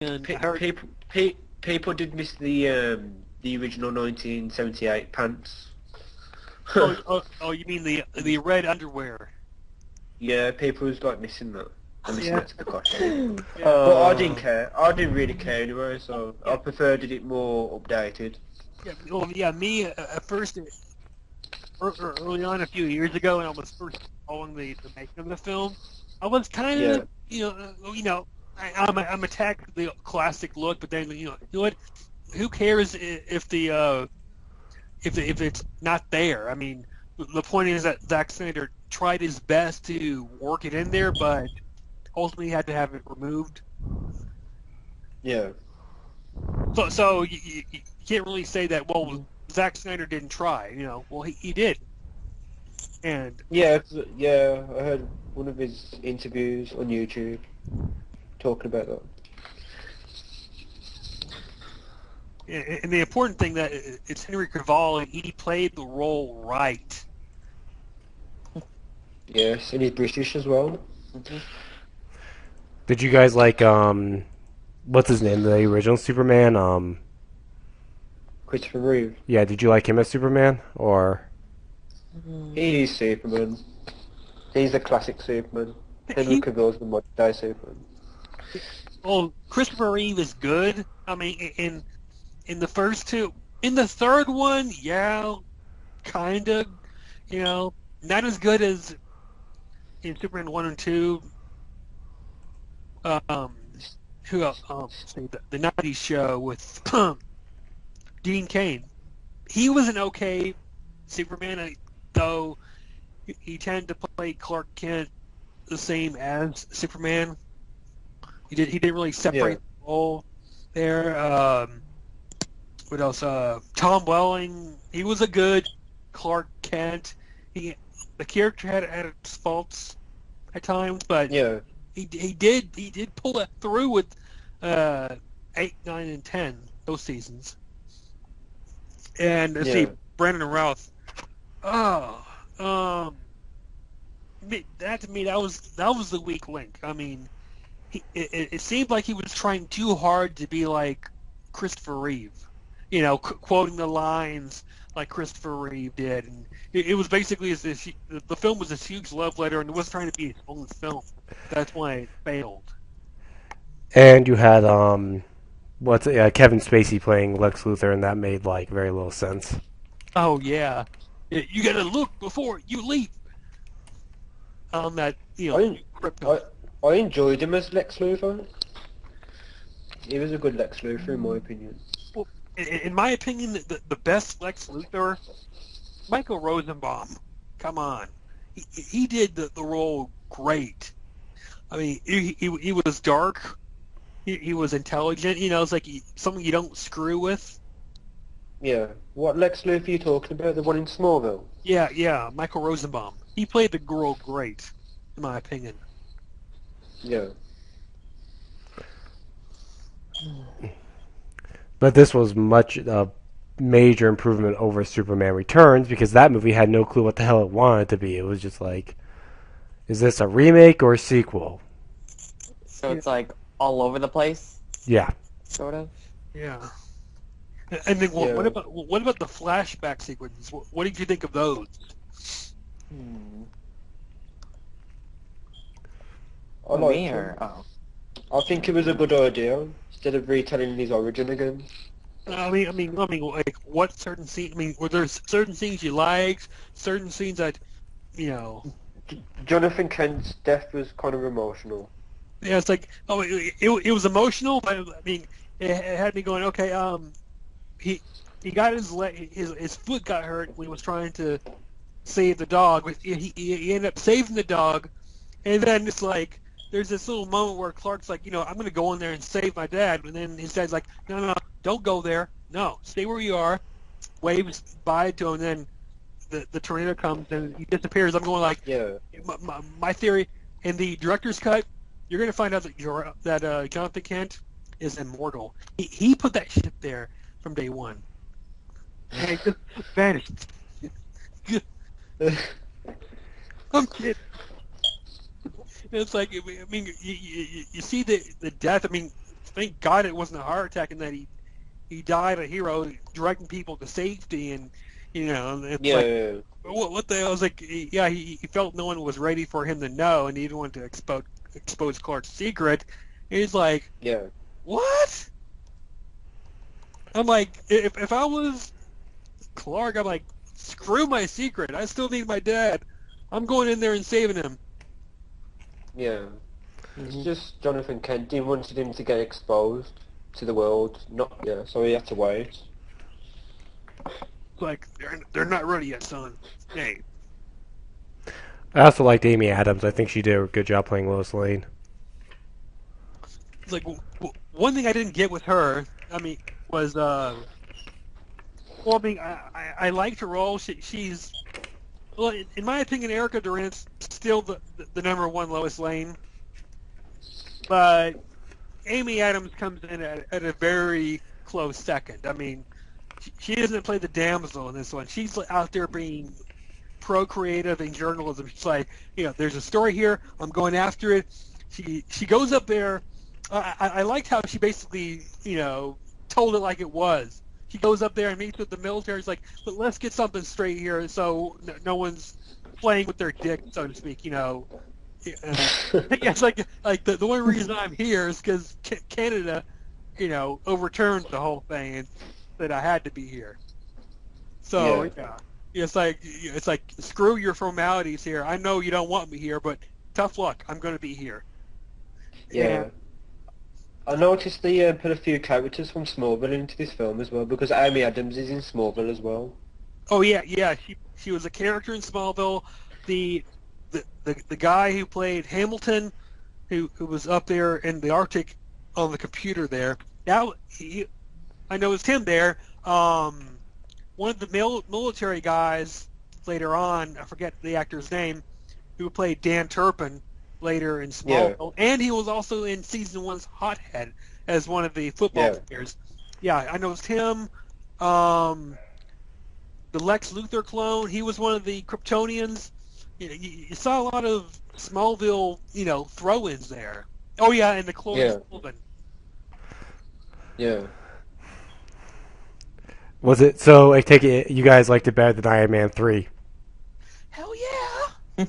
And I Pe heard, people, people did miss the original 1978 pants. you mean the red underwear? Yeah, people was like missing that. They're missing Yeah, that to the costume. yeah, But I didn't care. I didn't really care anyway, so I yeah, preferred it more updated. yeah. Well, yeah. Me at first, early on, a few years ago, when I was first following the making of the film, I was kind Yeah, of, I'm attached to the classic look, but then you know what? Who cares if if it's not there? I mean, the point is that Zack Snyder tried his best to work it in there, but ultimately had to have it removed. yeah. So you can't really say that. Well, Zack Snyder didn't try. Well he did, and Yeah, I heard one of his interviews on YouTube talking about that. and the important thing that it's Henry Cavill, and he played the role right. Yes, and he's British as well. Did you guys like what's his name? The original Superman? Christopher Reeve. Yeah, did you like him as Superman or? He's Superman. He's the classic Superman. Henry He Cavill's the modern day Superman. well, Christopher Reeve is good. I mean, in the first two, in the third one, yeah, kind of, not as good as in Superman 1 and 2. Um, who else? Say the '90s show with Dean Cain. He was an okay Superman, though he tended to play Clark Kent the same as Superman. He didn't really Yeah, separate the role there. What else? Tom Welling. He was a good Clark Kent. The character had its faults at times, but yeah, he did pull it through with 8, 9, and 10 those seasons. And let's see, yeah, Brandon Routh. Oh, that to me that was the weak link. I mean, it seemed like he was trying too hard to be like Christopher Reeve, quoting the lines like Christopher Reeve did, and it was basically the film was this huge love letter, and it was trying to be its own film. That's why it failed. And you had Kevin Spacey playing Lex Luthor, and that made like very little sense. Oh yeah, you gotta look before you leap. On that, I, Krypton. I, I enjoyed him as Lex Luthor. He was a good Lex Luthor, in my opinion. Well, in my opinion, the best Lex Luthor, Michael Rosenbaum. Come on, he did the role great. I mean, he was dark. He was intelligent. It's like something you don't screw with. Yeah. What Lex Luthor are you talking about? The one in Smallville? Yeah, Michael Rosenbaum. He played the role great, in my opinion. Yeah. But this was much a major improvement over Superman Returns because that movie had no clue what the hell it wanted to be. It was just like, is this a remake or a sequel? So it's like all over the place, Yeah. sort of. Yeah. And then Yeah. what about the flashback sequences? What did you think of those? Hmm. I liked Me him. or I think it was a good idea instead of retelling his origin again. I mean, like what certain scenes? I mean, were there certain scenes you liked? Certain scenes that, you know, Jonathan Kent's death was kind of emotional. yeah, it's like, oh, it was emotional, but I mean, it had me going, okay, he got his foot got hurt when he was trying to save the dog. But he ended up saving the dog, and then it's like there's this little moment where Clark's like, I'm going to go in there and save my dad, and then his dad's like, no, don't go there, no, stay where you are. Waves bye to him, and then the tornado comes and he disappears. I'm going like, Yeah. my theory in the director's cut, you're going to find out that Jonathan Kent is immortal. He put that shit there from day one. And it just vanished. I'm kidding. It's like, I mean, you see the death. I mean, thank God it wasn't a heart attack, and that he died a hero, directing people to safety, and it's Yeah, like, yeah, what the hell? I was like, yeah, he felt no one was ready for him to know, and he didn't want to expose Clark's secret. And he's like, yeah. what? I'm like, if I was Clark, I'm like, screw my secret. I still need my dad. I'm going in there and saving him. Yeah. It's just Jonathan Kent. He wanted him to get exposed to the world. Not yeah, so he had to wait. It's like, they're not ready yet, son. Hey. I also liked Amy Adams. I think she did a good job playing Lois Lane. It's like, one thing I didn't get with her, I mean, was, well, I mean, I liked her role. She's, well, in my opinion, Erica Durant's still the number one Lois Lane. But Amy Adams comes in at a very close second. I mean, she doesn't play the damsel in this one. She's out there being pro-creative in journalism. She's like, there's a story here. I'm going after it. She goes up there. I liked how she basically, told it like it was. She goes up there and meets with the military. It's like, but let's get something straight here, so no one's playing with their dick, so to speak. Yeah, it's like the only reason I'm here is because Canada, overturned the whole thing and said I had to be here. So yeah. It's like screw your formalities here. I know you don't want me here, but tough luck. I'm going to be here. Yeah. I noticed they put a few characters from Smallville into this film as well, because Amy Adams is in Smallville as well. Oh yeah. She was a character in Smallville. The guy who played Hamilton, who was up there in the Arctic on the computer there. I know it's him there. One of the military guys later on, I forget the actor's name, who played Dan Turpin later in Smallville, and he was also in season 1's Hothead as one of the football players. Yeah, I know it's him. The Lex Luthor clone, he was one of the Kryptonians. You saw a lot of Smallville, throw-ins there. Oh yeah, and the Cloris Sullivan. Yeah. Was it so? I take it you guys liked it better than Iron Man 3. Hell yeah!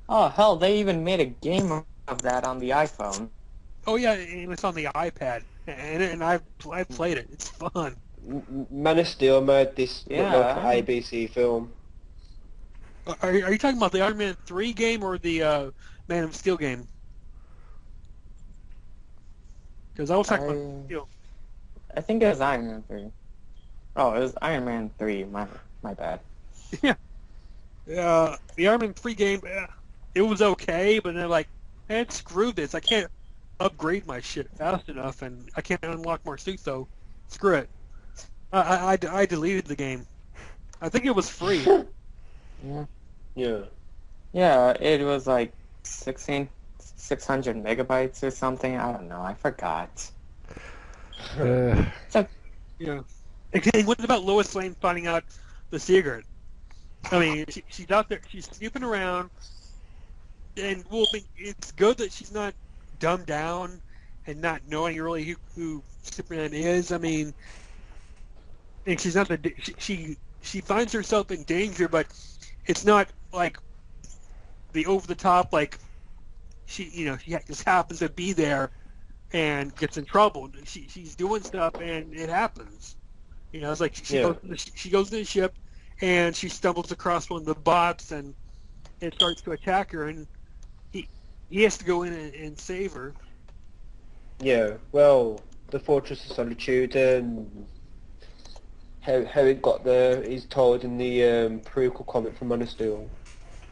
Oh hell, they even made a game of that on the iPhone. Oh yeah, and it's on the iPad, and I've played it. It's fun. Man of Steel made this look like an ABC film. Are you talking about the Iron Man 3 game or the Man of Steel game? Because I was talking about Steel. I think it was Iron Man 3. Oh, it was Iron Man 3. My bad. Yeah. The Iron Man 3 game, it was okay, but they're like, man, screw this. I can't upgrade my shit fast enough, and I can't unlock more suits, so screw it. I deleted the game. I think it was free. Yeah. Yeah, it was like 600 megabytes or something. I don't know. I forgot. Yeah. And what about Lois Lane finding out the secret? I mean, she's out there, she's snooping around, and it's good that she's not dumbed down and not knowing really who Superman is. I mean, and she's not she finds herself in danger, but it's not like the over the top, like she just happens to be there and gets in trouble. She's doing stuff and it happens. It's like she goes to the ship and she stumbles across one of the bots and it starts to attack her, and he has to go in and save her. Yeah, well, the Fortress of Solitude, how it got there is told in the prequel comic from Man of Steel.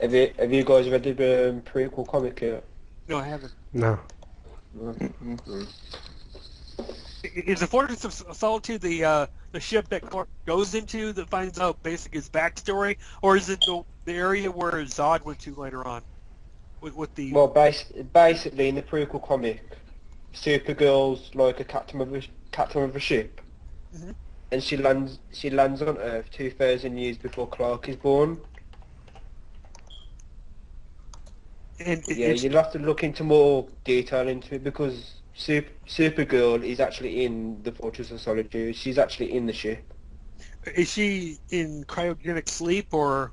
Have you guys read the prequel comic yet? No, I haven't. No. Mm-hmm. Is the Fortress of Solitude the ship that Clark goes into that finds out basically his backstory, or is it the area where Zod went to later on? With the Well, basically in the prequel comic, Supergirl's like a captain of a ship, and she lands on Earth 2,000 years before Clark is born. And you'll have to look into more detail into it because Supergirl is actually in the Fortress of Solitude. She's actually in the ship. Is she in cryogenic sleep or?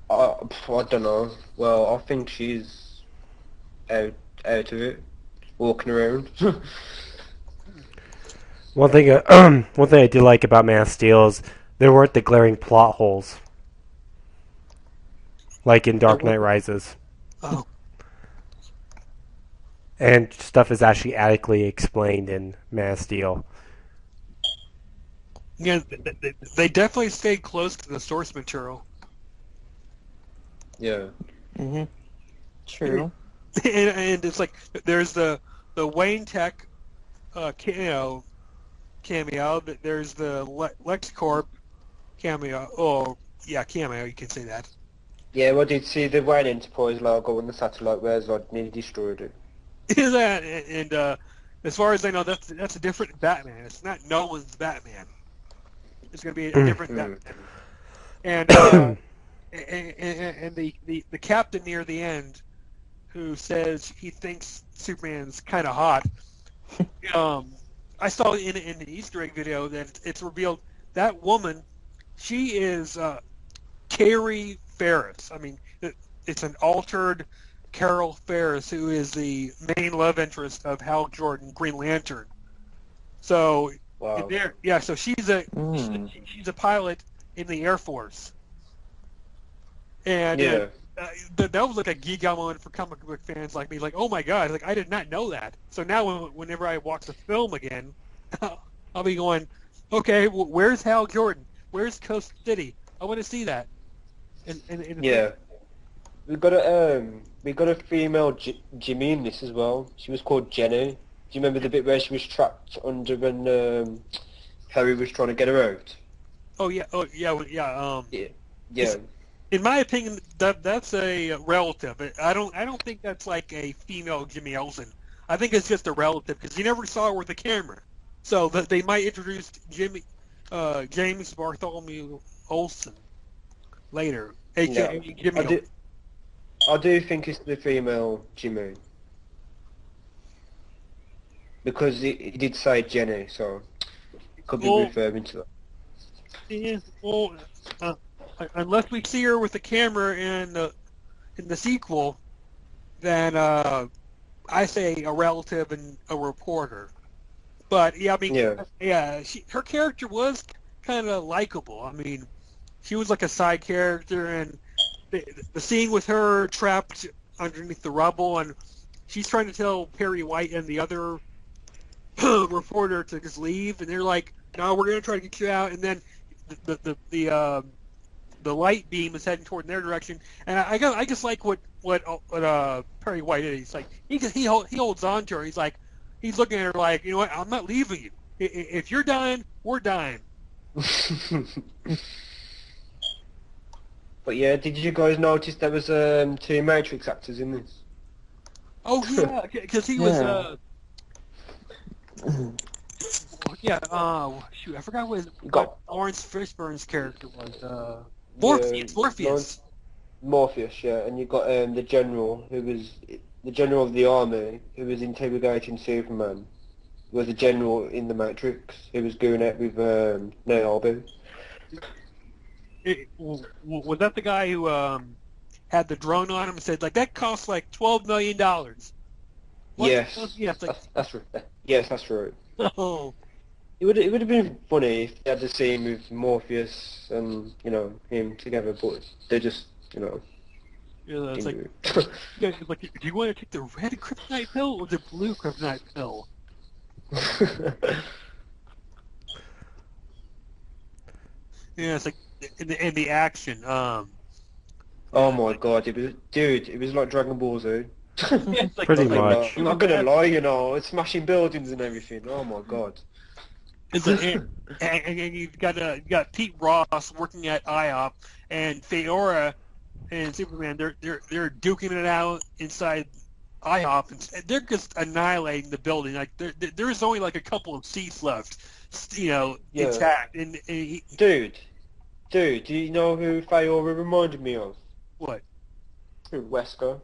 I don't know. Well, I think she's out out of it, walking around. One thing, one thing I do like about Man of Steel is there weren't the glaring plot holes like in Dark Knight Rises, Oh, and stuff is actually adequately explained in Man of Steel. yeah, they definitely stayed close to the source material. Yeah. Mhm. True. And it's like there's the Wayne Tech, cameo. There's the LexCorp cameo. Oh, yeah, cameo. You can say that. Yeah, well, I did see the Wayne Enterprise logo when the satellite was like nearly destroyed it. Is that and as far as I know, that's a different Batman. It's not Nolan's Batman. It's going to be a different Batman. And and the captain near the end, who says he thinks Superman's kind of hot. I saw in the Easter egg video that it's revealed that woman, she is Carrie Ferris. I mean, it's an altered Carol Ferris, who is the main love interest of Hal Jordan, Green Lantern. So, Wow. so she's a pilot in the Air Force, and Yeah. that was like a geek out moment for comic book fans like me. Like, oh my god, like I did not know that. So now, whenever I watch the film again, I'll be going, okay, well, where's Hal Jordan? Where's Coast City? I want to see that. In Yeah. We got a female Jimmy in this as well. She was called Jenny. Do you remember the bit where she was trapped under when Harry was trying to get her out? Oh yeah. Yeah. Yeah. In my opinion, that's a relative. I don't think that's like a female Jimmy Olsen. I think it's just a relative because you never saw her with a camera. So that they might introduce James Bartholomew Olsen later, aka No. Jimmy Olsen. I do think it's the female Jimmy. Because it did say Jenny, so it could be referring to that. Yeah, well, unless we see her with the camera in the sequel, then I say a relative and a reporter. But yeah, I mean, her character was kind of likable. I mean, she was like a side character, and the scene with her trapped underneath the rubble, and she's trying to tell Perry White and the other reporter to just leave, and they're like, "No, we're gonna try to get you out." And then the light beam is heading toward their direction, and I just like what Perry White is. He's like he holds on to her. He's looking at her like, you know what? I'm not leaving you. If you're dying, we're dying. But yeah, did you guys notice there was two Matrix actors in this? Oh yeah, because he was shoot, I forgot what Lawrence Fishburne's character was. Morpheus. Morpheus, yeah, and you got the general who was the general of the army who was interrogating Superman. Was a general in the Matrix who was going out with Nairobi. Was that the guy who had the drone on him and said like that costs like $12 million? Yes, that's right. Yes, that's right. Oh. It would have been funny if they had the scene with Morpheus and him together, but they just Yeah, it's like, do you want to take the red kryptonite pill or the blue kryptonite pill? Yeah, it's like in the action. Oh my god, it was like Dragon Ball Z. Pretty much. I'm not gonna lie, it's smashing buildings and everything. Oh my god. It's like, and you've got Pete Ross working at IOP, and Feora and Superman. They're duking it out inside IHOP, and they're just annihilating the building. Like there's only like a couple of seats left, intact. And dude, do you know who Feora reminded me of? What? Who, Wesker.